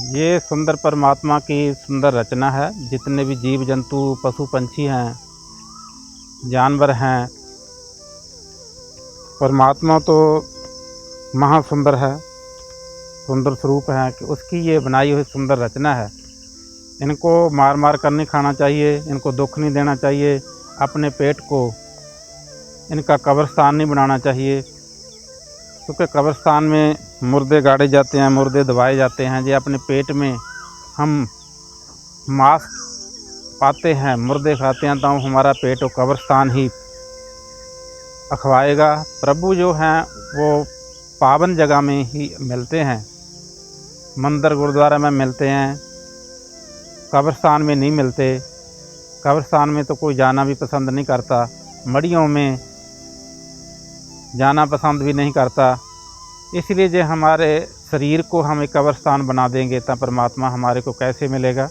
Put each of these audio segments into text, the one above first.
ये सुंदर परमात्मा की सुंदर रचना है। जितने भी जीव जंतु पशु पंछी हैं, जानवर हैं, परमात्मा तो महासुंदर है, सुंदर स्वरूप है कि उसकी ये बनाई हुई सुंदर रचना है। इनको मार मार कर नहीं खाना चाहिए, इनको दुख नहीं देना चाहिए, अपने पेट को इनका कब्रिस्तान नहीं बनाना चाहिए, क्योंकि कब्रिस्तान में मुर्दे गाड़े जाते हैं, मुर्दे दबाए जाते हैं। जो अपने पेट में हम मांस पाते हैं, मुर्दे खाते हैं, तो हमारा पेट वो कब्रिस्तान ही अखवाएगा। प्रभु जो हैं वो पावन जगह में ही मिलते हैं, मंदिर गुरुद्वारा में मिलते हैं, कब्रिस्तान में नहीं मिलते। कब्रिस्तान में तो कोई जाना भी पसंद नहीं करता, मड़ियों में जाना पसंद भी नहीं करता। इसलिए जो हमारे शरीर को हम एक कब्रिस्तान बना देंगे तो परमात्मा हमारे को कैसे मिलेगा।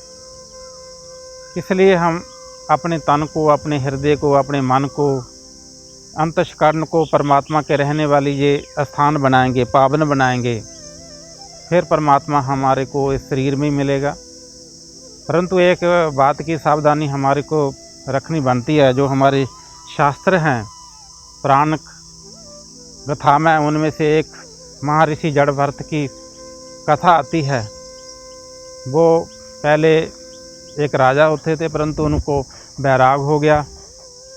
इसलिए हम अपने तन को, अपने हृदय को, अपने मन को, अंतःकरण को परमात्मा के रहने वाली ये स्थान बनाएंगे, पावन बनाएंगे, फिर परमात्मा हमारे को इस शरीर में ही मिलेगा। परंतु एक बात की सावधानी हमारे को रखनी बनती है। जो हमारे शास्त्र हैं, पुराण कथा में, उनमें से एक महर्षि जड़भरत की कथा आती है। वो पहले एक राजा होते थे, परंतु उनको बैराग हो गया,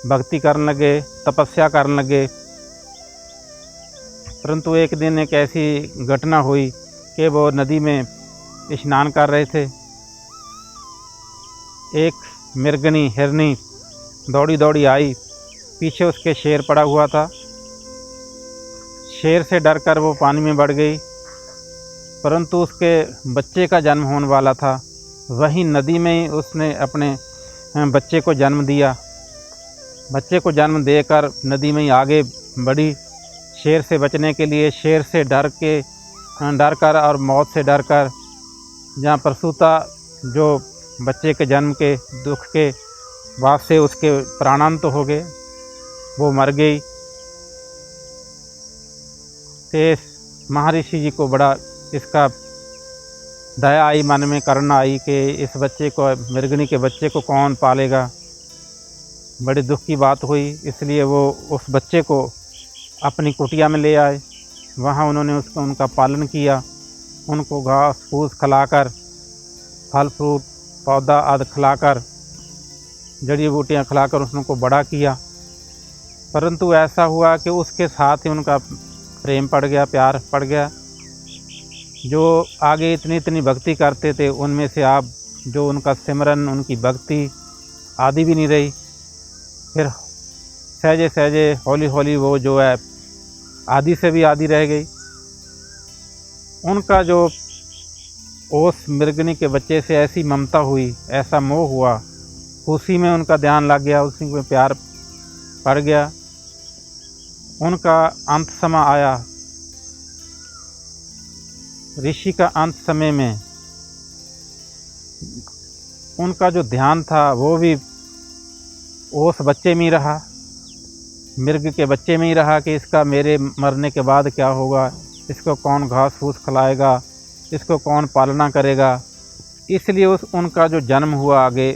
भक्ति करने लगे, तपस्या करने लगे। परंतु एक दिन एक ऐसी घटना हुई कि वो नदी में स्नान कर रहे थे। एक मृगनी हिरनी दौड़ी दौड़ी आई, पीछे उसके शेर पड़ा हुआ था। शेर से डरकर वो पानी में बढ़ गई, परंतु उसके बच्चे का जन्म होने वाला था। वहीं नदी में ही उसने अपने बच्चे को जन्म दिया। बच्चे को जन्म देकर नदी में ही आगे बढ़ी शेर से बचने के लिए। शेर से डर कर और मौत से डर कर, जहाँ प्रसूता जो बच्चे के जन्म के दुख के बाद से उसके प्राणांत हो गए, वो मर गई। तो महर्षि जी को बड़ा इसका दया आई, मन में करुणा आई कि इस बच्चे को, मृगनी के बच्चे को कौन पालेगा। बड़ी दुख की बात हुई, इसलिए वो उस बच्चे को अपनी कुटिया में ले आए। वहाँ उन्होंने उनका पालन किया, उनको घास फूस खिलाकर, फल फ्रूट पौधा आदि खिलाकर, जड़ी बूटियाँ खिलाकर उनको बड़ा किया। परंतु ऐसा हुआ कि उसके साथ ही उनका प्रेम पड़ गया, प्यार पड़ गया। जो आगे इतनी भक्ति करते थे, उनमें से आप जो उनका सिमरन, उनकी भक्ति आदि भी नहीं रही। फिर सहजे सहजे हौली हौली वो जो है आदि से भी आदि रह गई। उनका जो उस मृगनी के बच्चे से ऐसी ममता हुई, ऐसा मोह हुआ, उसी में उनका ध्यान लग गया, उसी में प्यार पड़ गया। उनका अंत समय आया। ऋषि का अंत समय में उनका जो ध्यान था वो भी उस बच्चे में ही रहा, मृग के बच्चे में ही रहा कि इसका मेरे मरने के बाद क्या होगा, इसको कौन घास फूस खिलाएगा, इसको कौन पालना करेगा। इसलिए उनका जो जन्म हुआ आगे,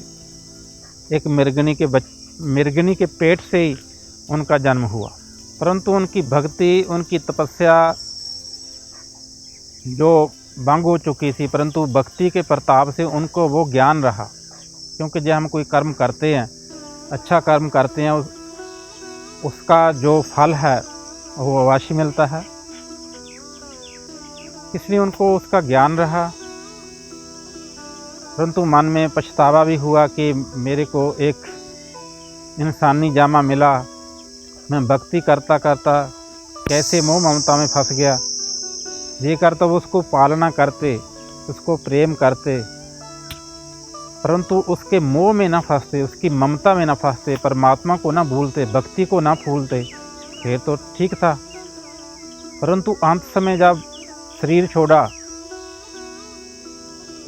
एक मृगनी के पेट से ही उनका जन्म हुआ। परंतु उनकी भक्ति, उनकी तपस्या जो भंग हो चुकी थी, परंतु भक्ति के प्रताप से उनको वो ज्ञान रहा। क्योंकि जब हम कोई कर्म करते हैं, अच्छा कर्म करते हैं, उसका जो फल है वो अवश्य मिलता है। इसलिए उनको उसका ज्ञान रहा। परंतु मन में पछतावा भी हुआ कि मेरे को एक इंसानी जामा मिला, मैं भक्ति करता करता कैसे मोह ममता में फंस गया। ये करता वो उसको पालना करते, उसको प्रेम करते, परंतु उसके मोह में ना फंसते, उसकी ममता में ना फंसते, परमात्मा को ना भूलते, भक्ति को ना भूलते, फिर तो ठीक था। परंतु अंत समय जब शरीर छोड़ा,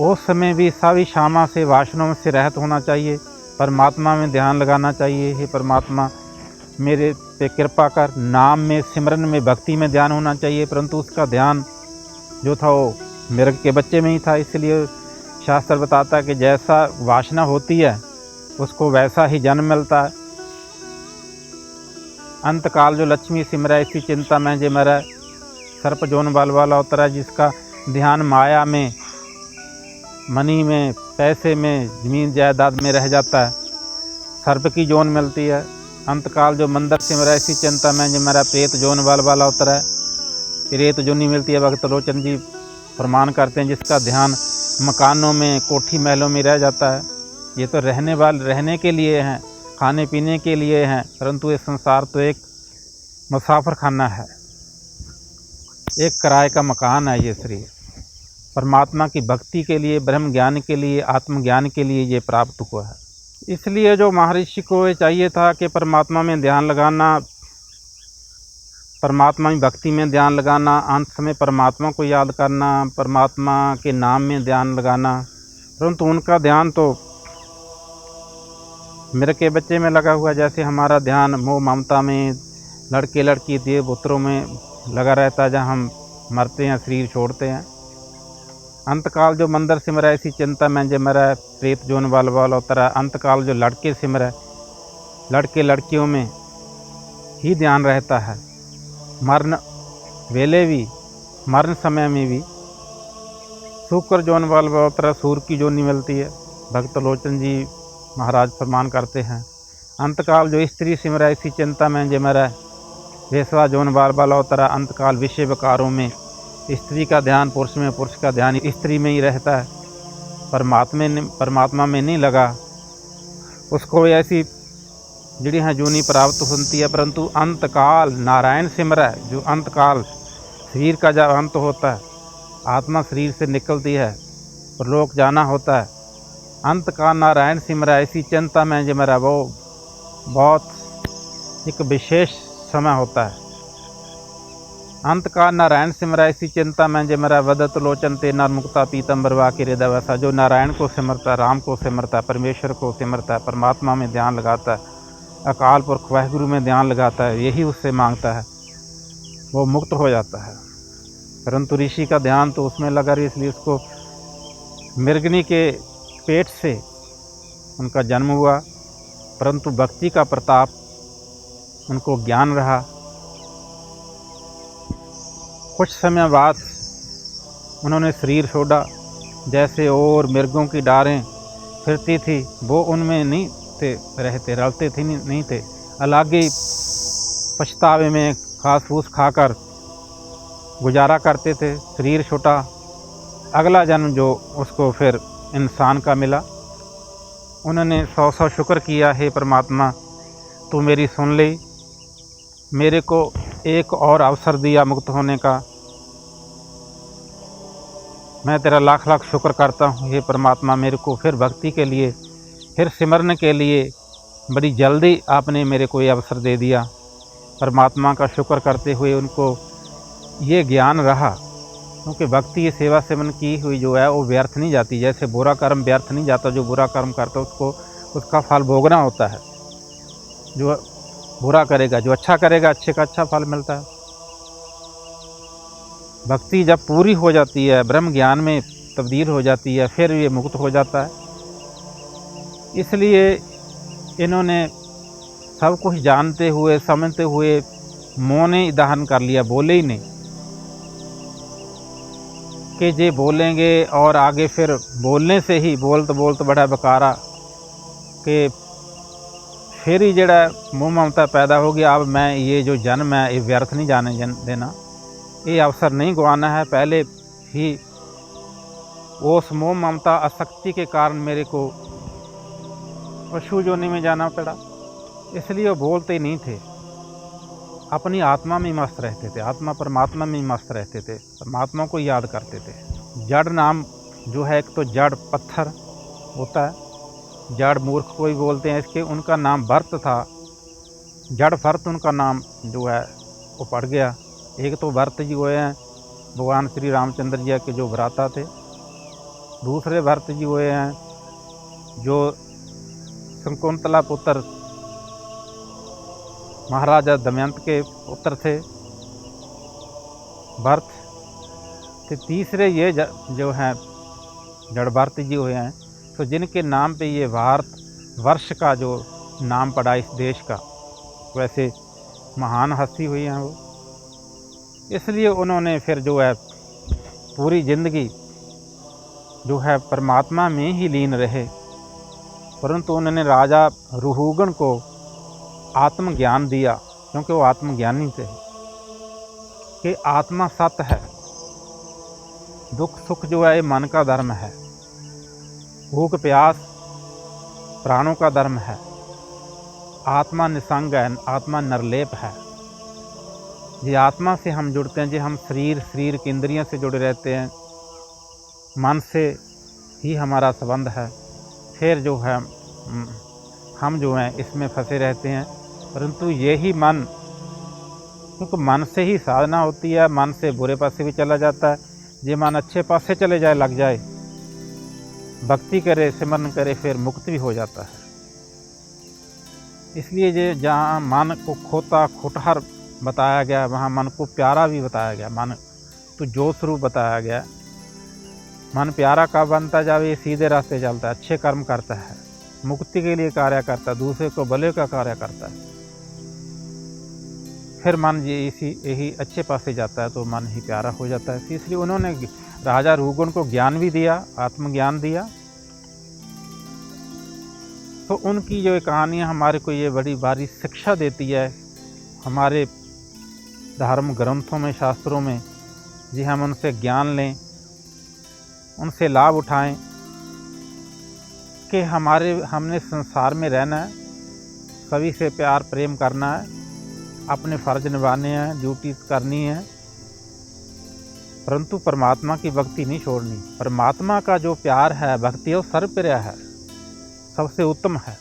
उस समय भी सभी क्षमा से, वासनाओं से रहित होना चाहिए, परमात्मा में ध्यान लगाना चाहिए। हे परमात्मा मेरे पे कृपा कर, नाम में, सिमरन में, भक्ति में ध्यान होना चाहिए। परंतु उसका ध्यान जो था वो मृग के बच्चे में ही था। इसलिए शास्त्र बताता है कि जैसा वासना होती है उसको वैसा ही जन्म मिलता है। अंतकाल जो लक्ष्मी सिमरै इसी चिंता में जे मरै, सर्प जोन बल वाला उतरा, जिसका ध्यान माया में, मनी में, पैसे में, ज़मीन जायदाद में रह जाता है, सर्प की जोन मिलती है। अंतकाल जो मंदिर सिमरै इसी चिंता में जे मरै, प्रेत जोन बल वाला उतरा है, प्रेत जोनी मिलती है। भक्त लोचन जी प्रमाण करते हैं, जिसका ध्यान मकानों में, कोठी महलों में रह जाता है। ये तो रहने के लिए हैं, खाने पीने के लिए हैं, परंतु ये संसार तो एक मुसाफिर खाना है, एक किराए का मकान है। ये शरीर परमात्मा की भक्ति के लिए, ब्रह्म ज्ञान के लिए, आत्मज्ञान के लिए ये प्राप्त हुआ है। इसलिए जो महर्षि को ये चाहिए था कि परमात्मा में ध्यान लगाना, परमात्मा की भक्ति में ध्यान लगाना, अंत समय परमात्मा को याद करना, परमात्मा के नाम में ध्यान लगाना, परंतु उनका ध्यान तो मेरे के बच्चे में लगा हुआ। जैसे हमारा ध्यान मोह ममता में, लड़के लड़की देव पुत्रों में लगा रहता है, जहाँ हम मरते हैं, शरीर छोड़ते हैं। अंतकाल जो मंदिर सिमरै इसी चिंता में जे मरै, प्रेत जोन बल वाला उतरा। अंतकाल जो लड़के सिमरै, लड़के लड़कियों में ही ध्यान रहता है। मरण वेले भी, मरण समय में भी शुक्र जोन बल वाला उतरा, सूर्य की जोनी मिलती है। भक्त लोचन जी महाराज प्रमाण करते हैं। अंतकाल जो स्त्री सिमरै इसी चिंता में जे मरै, वेसवा जोन बाल वाला उतरा। अंतकाल विषय विकारों में स्त्री का ध्यान पुरुष में, पुरुष का ध्यान स्त्री में ही रहता है, परमात्मा में नहीं लगा। उसको ऐसी जड़ी हैं जूनी प्राप्त होती है। परंतु अंतकाल नारायण सिमरै, जो अंतकाल शरीर का जब अंत होता है, आत्मा शरीर से निकलती है, परलोक जाना होता है, अंतकाल नारायण सिमरै इसी चिंता में जे मरै, वो बहुत एक विशेष समय होता है। अंतकाल नारायण सिमरै इसी चिंता में जे मरै, वदत लोचन ते नर मुक्ता पीतम्बर वाकी हृदय वसा। जो नारायण को सिमरता है, राम को सिमरता है, परमेश्वर को सिमरता है, परमात्मा में ध्यान लगाता है, अकाल पुरख वाहिगुरु में ध्यान लगाता है, यही उससे मांगता है, वो मुक्त हो जाता है। परंतु ऋषि का ध्यान तो उसमें लगा रही, इसलिए उसको मृगनी के पेट से उनका जन्म हुआ। परंतु भक्ति का प्रताप, उनको ज्ञान रहा। कुछ समय बाद उन्होंने शरीर छोड़ा। जैसे और मृगों की डारें फिरती थी, वो उनमें नहीं थे रहते, रलते थे नहीं थे, अलग ही पछतावे में घास फूस खाकर गुजारा करते थे। शरीर छोटा, अगला जन्म जो उसको फिर इंसान का मिला। उन्होंने 100 शुक्र किया, हे परमात्मा तू मेरी सुन ली, मेरे को एक और अवसर दिया मुक्त होने का, मैं तेरा लाख लाख शुक्र करता हूँ। हे परमात्मा, मेरे को फिर भक्ति के लिए, फिर सिमरने के लिए बड़ी जल्दी आपने मेरे को ये अवसर दे दिया। परमात्मा का शुक्र करते हुए उनको ये ज्ञान रहा, क्योंकि भक्ति ये सेवा सेवन की हुई जो है वो व्यर्थ नहीं जाती। जैसे बुरा कर्म व्यर्थ नहीं जाता, जो बुरा कर्म करता है उसको उसका फल भोगना होता है। जो बुरा करेगा, जो अच्छा करेगा, अच्छे का अच्छा फल मिलता है। भक्ति जब पूरी हो जाती है, ब्रह्म ज्ञान में तब्दील हो जाती है, फिर ये मुक्त हो जाता है। इसलिए इन्होंने सब कुछ जानते हुए, समझते हुए मौन ही धारण कर लिया, बोले ही नहीं कि जे बोलेंगे और आगे फिर बोलने से ही बोलते बोलते बड़ा बकारा कि फिर ही जड़ा मोह ममता पैदा हो गया। अब मैं ये जो जन्म है ये व्यर्थ नहीं जाने देना, ये अवसर नहीं गंवाना है। पहले ही उस मोह ममता आसक्ति के कारण मेरे को पशु योनि में जाना पड़ा, इसलिए वो बोलते ही नहीं थे, अपनी आत्मा में मस्त रहते थे, आत्मा परमात्मा में मस्त रहते थे, परमात्मा को याद करते थे। जड़ नाम जो है, एक तो जड़ पत्थर होता है, जड़ मूर्ख को भी बोलते हैं इसके, उनका नाम भरत था। जड़ भरत उनका नाम जो है वो पड़ गया। एक तो भरत जी हुए हैं भगवान श्री रामचंद्र जी के जो भ्राता थे, दूसरे भरत जी हुए हैं जो शकुंतला पुत्र महाराजा दमयंत के पुत्र थे भरत। तो तीसरे ये जो हैं जड़भरत जी हुए हैं, तो जिनके नाम पे ये भारत वर्ष का जो नाम पड़ा इस देश का, वैसे महान हस्ती हुई हैं वो। इसलिए उन्होंने फिर जो है पूरी ज़िंदगी जो है परमात्मा में ही लीन रहे, परंतु उन्होंने राजा रुहुगन को आत्मज्ञान दिया, क्योंकि वो आत्मज्ञानी थे कि आत्मा सत्य है, दुख सुख जो है ये मन का धर्म है, भूख प्यास प्राणों का धर्म है, आत्मा निसंग है, आत्मा निर्लेप है। ये आत्मा से हम जुड़ते हैं, जो हम शरीर की इंद्रियों से जुड़े रहते हैं, मन से ही हमारा संबंध है। फिर जो है हम जो हैं इसमें फंसे रहते हैं, परंतु यही मन, क्योंकि मन से ही साधना होती है, मन से बुरे पासे भी चला जाता है। जे मन अच्छे पासे चले जाए, लग जाए, भक्ति करे, सिमरन करे, फिर मुक्त भी हो जाता है। इसलिए जे जहाँ मन को खोता खुटहर बताया गया, वहाँ मन को प्यारा भी बताया गया, मन तो जो स्वरूप बताया गया। मन प्यारा कब बनता जावे, सीधे रास्ते चलता है, अच्छे कर्म करता है, मुक्ति के लिए कार्य करता है, दूसरे को भले का कार्य करता है, फिर मन यही अच्छे पासे जाता है, तो मन ही प्यारा हो जाता है। इसलिए उन्होंने राजा रुहुगन को ज्ञान भी दिया, आत्मज्ञान दिया। तो उनकी जो कहानियाँ हमारे को ये बड़ी भारी शिक्षा देती है, हमारे धर्म ग्रंथों में, शास्त्रों में, जी हम उनसे ज्ञान लें, उनसे लाभ उठाएं कि हमने संसार में रहना है, सभी से प्यार प्रेम करना है, अपने फ़र्ज निभाने हैं, ड्यूटी करनी है, परंतु परमात्मा की भक्ति नहीं छोड़नी। परमात्मा का जो प्यार है, भक्ति है, वो सर्वप्रिय है, सबसे उत्तम है।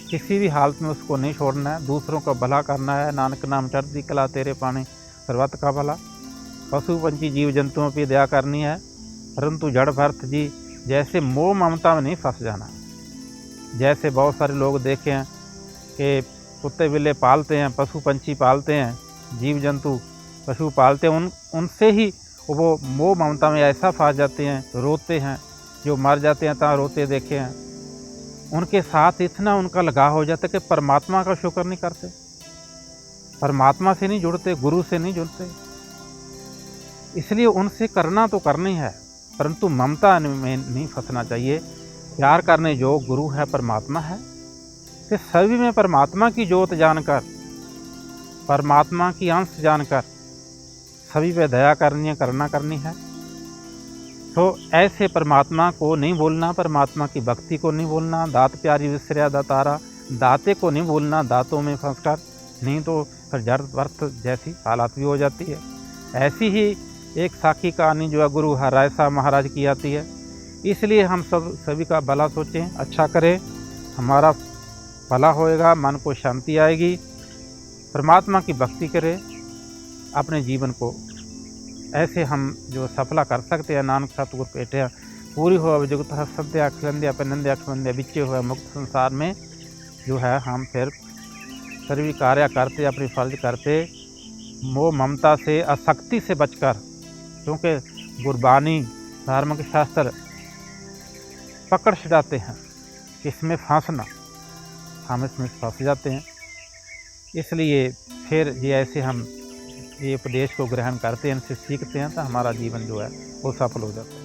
किसी भी हालत में उसको नहीं छोड़ना है, दूसरों का भला करना है। नानक नाम चढ़ती कला तेरे पानी, सर्वत का भला। पशु पंछी जीव जंतुओं पर दया करनी है, परंतु जड़ भरत जी जैसे मोह ममता में नहीं फंस जाना। जैसे बहुत सारे लोग देखे हैं कि कुत्ते बिल्ले पालते हैं, पशु पंछी पालते हैं, जीव जंतु पशु पालते हैं, उनसे ही वो मोह ममता में ऐसा फंस जाते हैं, रोते हैं, जो मर जाते हैं तहाँ रोते देखे हैं। उनके साथ इतना उनका लगाव हो जाता है कि परमात्मा का शुक्र नहीं करते, परमात्मा से नहीं जुड़ते, गुरु से नहीं जुड़ते। इसलिए उनसे करना तो करनी है, परंतु ममता में नहीं फंसना चाहिए। प्यार करने जो गुरु है, परमात्मा है, कि सभी में परमात्मा की ज्योत जानकर, परमात्मा की अंश जानकर सभी पे दया करनी है, करुणा करनी है। तो ऐसे परमात्मा को नहीं भूलना, परमात्मा की भक्ति को नहीं भूलना। दात प्यारी विसरिया दातारा, दाते को नहीं भूलना, दातों में फंसकर, नहीं तो फिर जड़ वर्त जैसी हालात भी हो जाती है। ऐसी ही एक साखी कहानी जो है गुरु हराय साहब महाराज की आती है। इसलिए हम सभी का भला सोचें, अच्छा करें, हमारा भला होएगा, मन को शांति आएगी, परमात्मा की भक्ति करें, अपने जीवन को ऐसे हम जो सफला कर सकते हैं। नानक सतगुर पेटे पूरी हो अभिजुगत सद्या अखिलंद्या पेनंद्या अखमंद्या बिच्चे हुए मुक्त संसार में जो है हम फिर सभी कार्य करते, अपनी फर्ज करते, मोह ममता से, आसक्ति से बचकर, क्योंकि गुरबानी धार्मिक शास्त्र पकड़ छुड़ाते हैं कि इसमें फंसना, हम इसमें फंस जाते हैं। इसलिए फिर ये ऐसे हम ये उपदेश को ग्रहण करते हैं, इनसे सीखते हैं, तो हमारा जीवन जो है वो सफल हो जाता है।